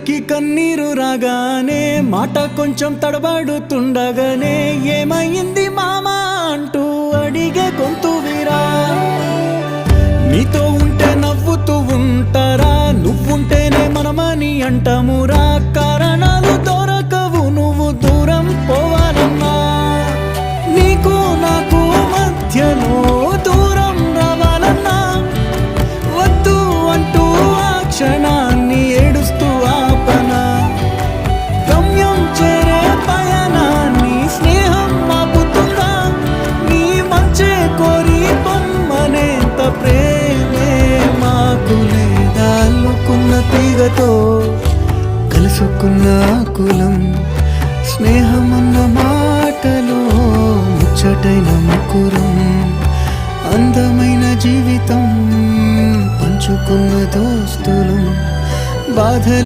కళ్ళుకి కన్నీరు రాగానే మాట కొంచెం తడబడుతుండగానే ఏమైంది మామా అంటూ అడిగే గొంతు వీరా. నీతో ఉంటే నవ్వుతూ ఉంటారా, నువ్వుంటేనే మనమని అంటామురా. కారణాలు దొరకవు నువ్వు దూరం పోవాలన్నా, నీకు నాకు మధ్యలో దూరం రావాలన్నా. వద్దు అంటూ ఆ క్షణాన్ని ఏడుస్తూ ఆపనా. గమ్యం చేరే పయనాన్ని స్నేహం ఆపుతుందా. నీ మంచే కోరి పొమ్మనేంత ప్రేమే మాకు లేదా. అల్లుకున్న తీగతో కలుసుకున్న కులం, స్నేహమన్న మాటలో ముచ్చటైన ముకురం. అందమైన జీవితం పంచుకున్న దోస్తులు, బాధ